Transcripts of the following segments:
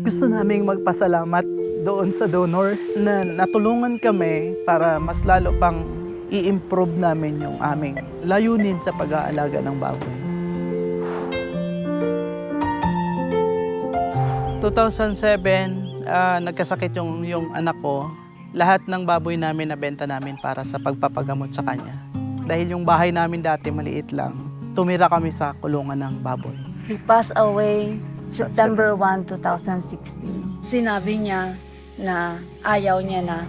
Gusto naming magpasalamat doon sa donor na natulungan kami para mas lalo pang i-improve namin yung aming layunin sa pag-aalaga ng baboy. 2007, nagkasakit yung anak ko. Lahat ng baboy namin nabenta namin para sa pagpapagamot sa kanya. Dahil yung bahay namin dati maliit lang, tumira kami sa kulungan ng baboy. He passed away September 1, 2016. Sinabi niya na ayaw niya na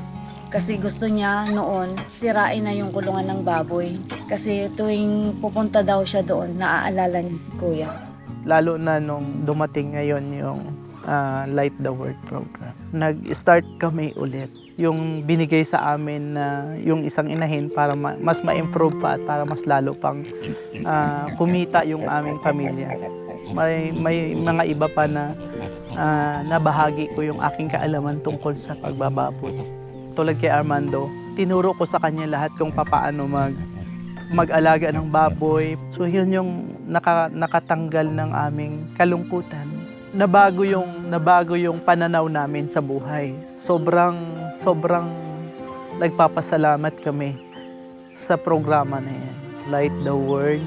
kasi gusto niya noon sirain na yung kulungan ng baboy. Kasi tuwing pupunta daw siya doon, naaalala niya si Kuya. Lalo na nung dumating ngayon yung Light the Word program. Nag-start kami ulit. Yung binigay sa amin na yung isang inahin para mas ma-improve pa at para mas lalo pang kumita yung aming pamilya. May mga iba pa na nabahagi ko yung aking kaalaman tungkol sa pagbababoy. Tulad kay Armando, tinuro ko sa kanya lahat kung papaano mag-alaga ng baboy. So yun yung nakatanggal ng aming kalungkutan. Nabago yung pananaw namin sa buhay. Sobrang nagpapasalamat kami sa programa na yan. Light the Word.